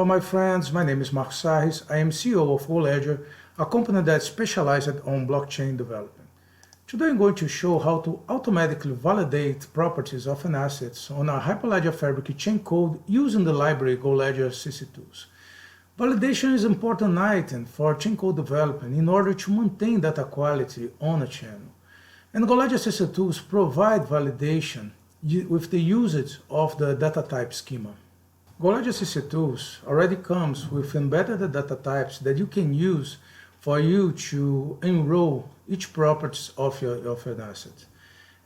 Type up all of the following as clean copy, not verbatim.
Hello my friends, my name is Marcos Sarris. I am CEO of GoLedger, a company that specializes on blockchain development. Today I'm going to show how to automatically validate properties of an asset on a Hyperledger Fabric Chaincode using the library GoLedger CC-Tools. Validation is an important item for chaincode development in order to maintain data quality on a channel. And GoLedger CC-Tools provide validation with the usage of the data type schema. GoLedger CC-Tools already comes with embedded data types that you can use for you to enroll each properties of your asset.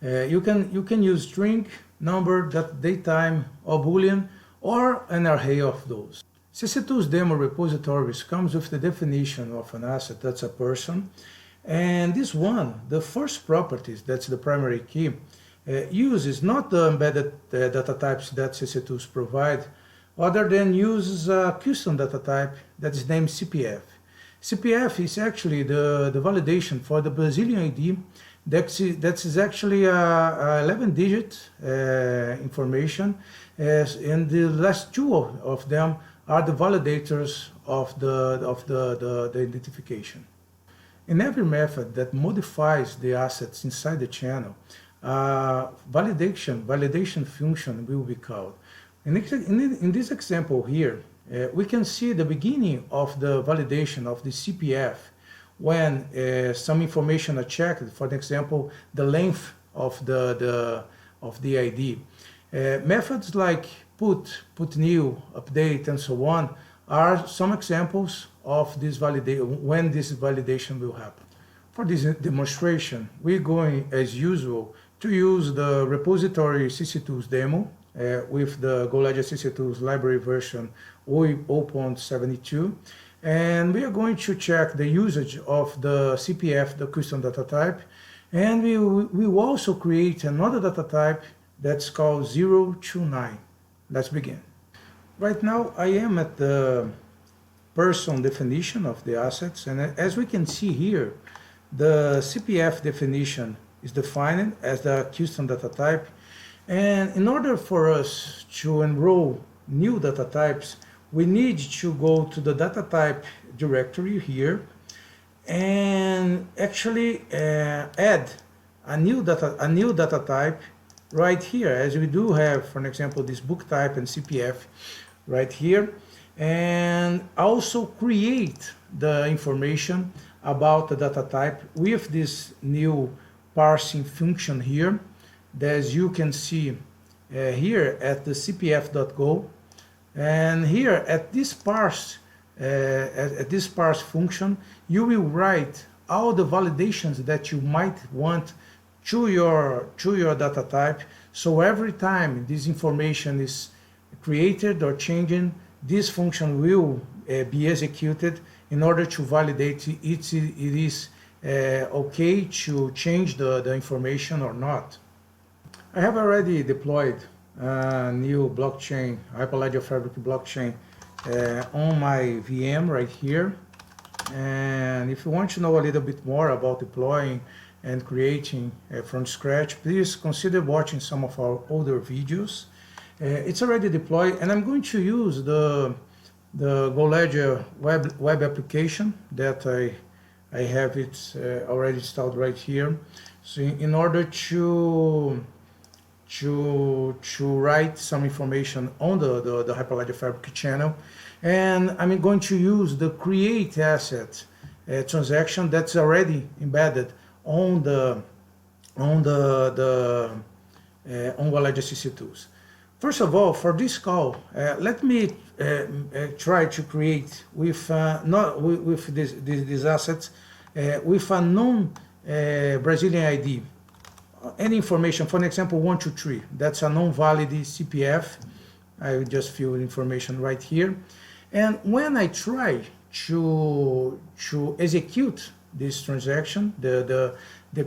You can use string, number, datetime, or boolean, or an array of those. CC-Tools demo repositories comes with the definition of an asset, that's a person, and this one, the first properties, that's the primary key, uses not the embedded data types that CC-Tools provide, other than uses a custom data type that is named CPF. CPF is actually the validation for the Brazilian ID that is actually a 11-digit information, and the last two of them are the validators of the identification. In every method that modifies the assets inside the channel, validation function will be called. In this example here, we can see the beginning of the validation of the CPF when some information are checked, for example, the length of the ID. Methods like put new, update, and so on are some examples of this validation, when this validation will happen. For this demonstration, we're going, as usual, to use the repository CC-Tools demo with the GoLedger CC-Tools library version 0.72, and we are going to check the usage of the CPF, the custom data type, and we will also create another data type that's called 029. Let's begin. Right now I am at the person definition of the assets, and as we can see here, the CPF definition is defined as the custom data type. And in order for us to enroll new data types, we need to go to the data type directory here and actually add a new data type right here, as we do have, for example, this book type and CPF right here, and also create the information about the data type with this new parsing function here. As you can see here at the cpf.go, and here at this parse function, you will write all the validations that you might want to your data type. So every time this information is created or changing, this function will be executed in order to validate it is okay to change the information or not. I have already deployed a new blockchain, Hyperledger Fabric blockchain, on my VM right here. And if you want to know a little bit more about deploying and creating from scratch, please consider watching some of our older videos. It's already deployed, and I'm going to use the GoLedger web application that I have it already installed right here. So in order to write some information on the Hyperledger Fabric channel, and I'm going to use the create asset transaction that's already embedded on GoLedger CC-Tools. First of all, for this call, let me try to create with these assets with a non-Brazilian ID. Any information, for example, 123, that's a non-valid CPF. I will just fill information right here. And when I try to execute this transaction, the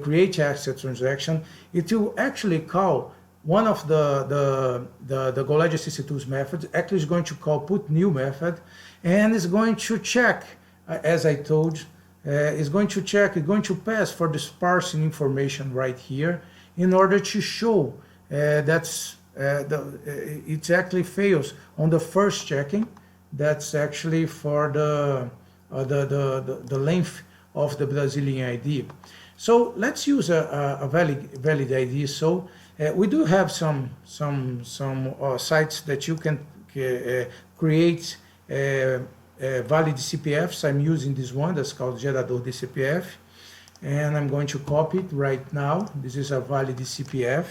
create asset transaction, it will actually call one of the GoLedger CC-Tools methods. Actually is going to call put new method, and is going to check, as I told, is going to pass for this parsing information right here in order to show it actually fails on the first checking, that's actually for the length of the Brazilian ID. So let's use a valid ID. So we do have some sites that you can create valid CPFs. I'm using this one that's called Gerador de CPF, and I'm going to copy it right now. This is a valid CPF,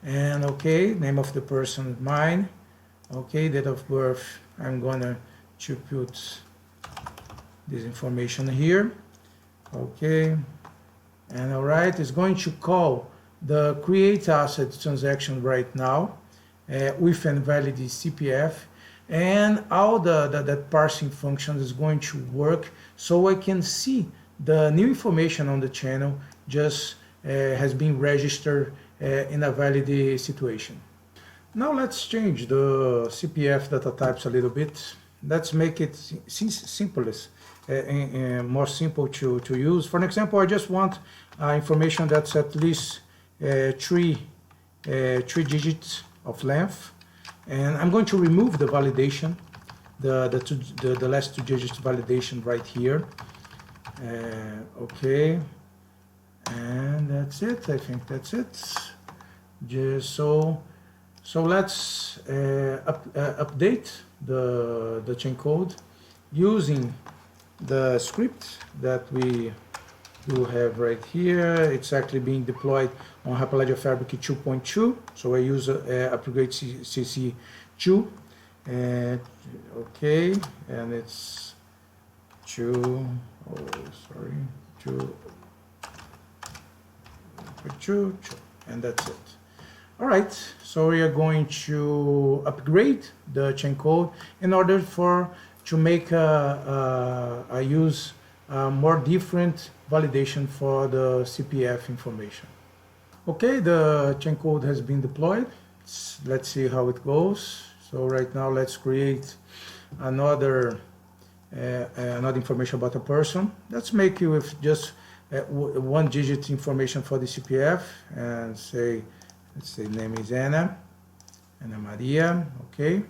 and okay, name of the person is mine. Okay, date of birth, I'm gonna to put this information here. Okay, and all right, it's going to call the create asset transaction right now with an valid CPF, and all that parsing function is going to work, so I can see the new information on the channel just has been registered in a valid situation. Now let's change the CPF data types a little bit. Let's make it simplest, more simple to use. For example, I just want information that's at least three digits of length, and I'm going to remove the validation, the last 2 digits validation right here. Okay, and that's it. I think that's it. Just so let's update the chain code using the script that we do have right here. It's actually being deployed on Hyperledger Fabric 2.2. So I use Hyperledger CC-Tools. Okay, and it's 2, and that's it. All right, so we are going to upgrade the chain code in order to make a use more different validation for the CPF information. Okay, the chain code has been deployed. Let's see how it goes. So right now, let's create another information about a person. Let's make it with just 1 digit information for the CPF, and say, let's say name is Anna Maria. Okay,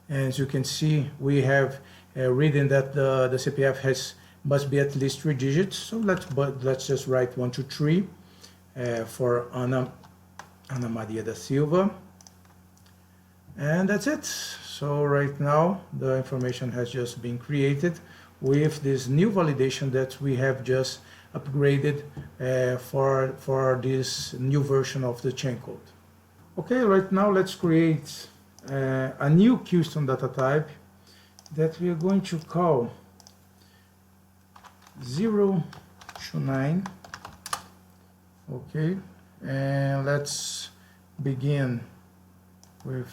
and as you can see, we have written that the CPF must be at least 3 digits. So let's just write 1, 2, 3 for Ana Maria da Silva, and that's it. So right now the information has just been created with this new validation that we have just upgraded for this new version of the chain code. Okay, right now let's create a new custom data type that we are going to call 0 to 9. Okay, and let's begin with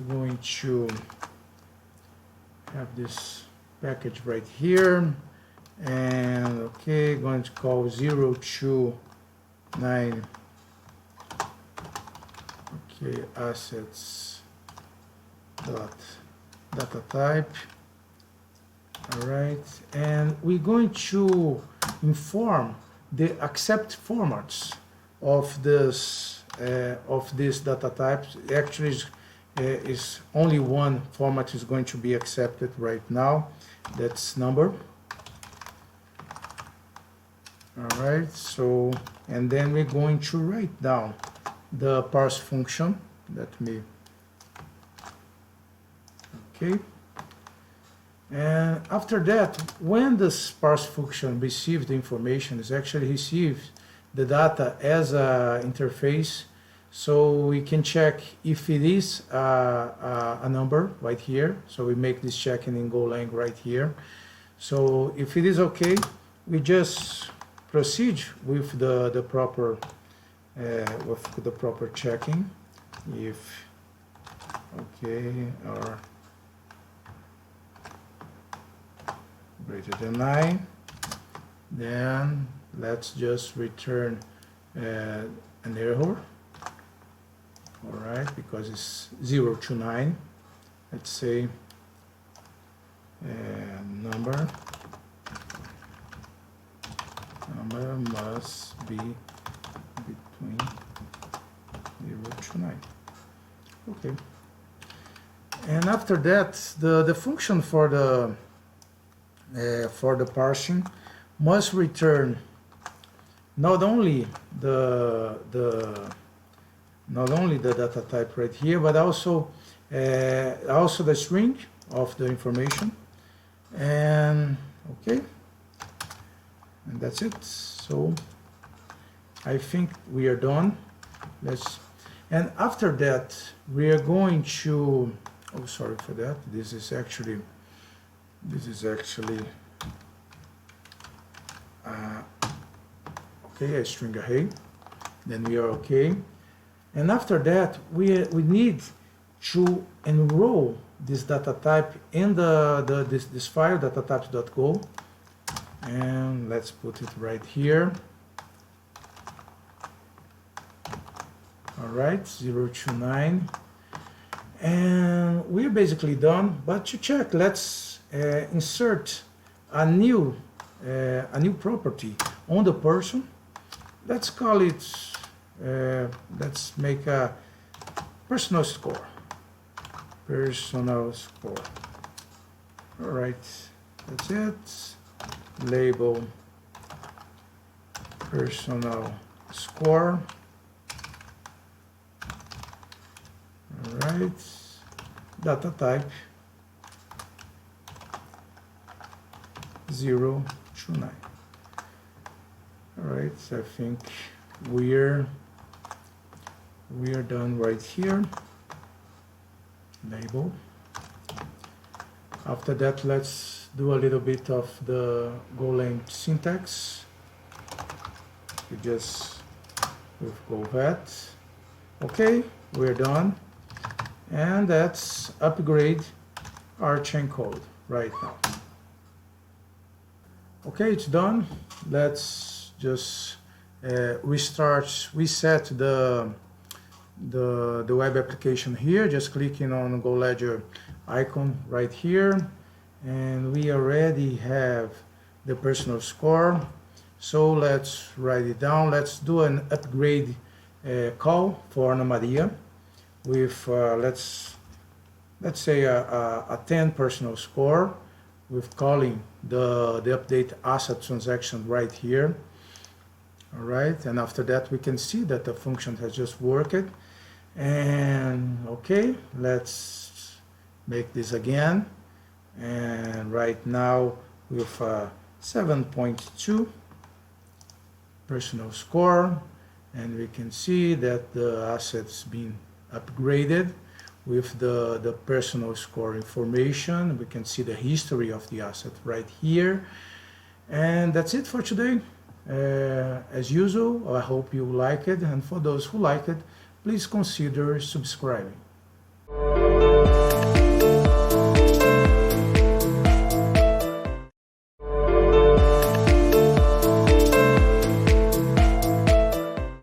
going to have this package right here, and okay, going to call 0 to 9. Okay, assets dot data type. All right, and we're going to inform the accept formats of this data type. Actually, is only one format is going to be accepted right now. That's number. All right, so, and then we're going to write down the parse function. Okay, and after that, when this parse function receives the information, it actually receives the data as a interface. So we can check if it is a number right here. So we make this checking in GoLang right here. So if it is okay, we just proceed with the proper checking. If okay or greater than 9, then let's just return an error. All right, because it's 0 to 9. Let's say number must be between 0 to 9. Okay, And after that, the function for the parsing must return not only the data type right here, but also the string of the information. And okay, and that's it. So I think we are done. And after that we are going to, oh sorry for that, this is actually okay, a string array, then we are okay. And after that we need to enroll this data type in this file datatypes.go, and let's put it right here. All right, 029, and we're basically done. But to check, let's insert a new property on the person. Let's call it, let's make a personal score. Personal score. All right, that's it. Label personal score. All right, data type 029. All right, so I think we're done right here. Label. After that, let's do a little bit of the GoLang syntax. We just with GoVet. Okay, we're done. And let's upgrade our chain code right now. Okay, it's done. Let's just reset the web application here, just clicking on GoLedger icon right here, and we already have the personal score. So let's write it down. Let's do an upgrade call for Ana Maria with let's say a 10 personal score, with calling the update asset transaction right here. All right, and after that we can see that the function has just worked. And okay, let's make this again, and right now with 7.2 personal score, and we can see that the assets being upgraded with the personal score information. We can see the history of the asset right here. And that's it for today. As usual, I hope you like it, and for those who like it, please consider subscribing.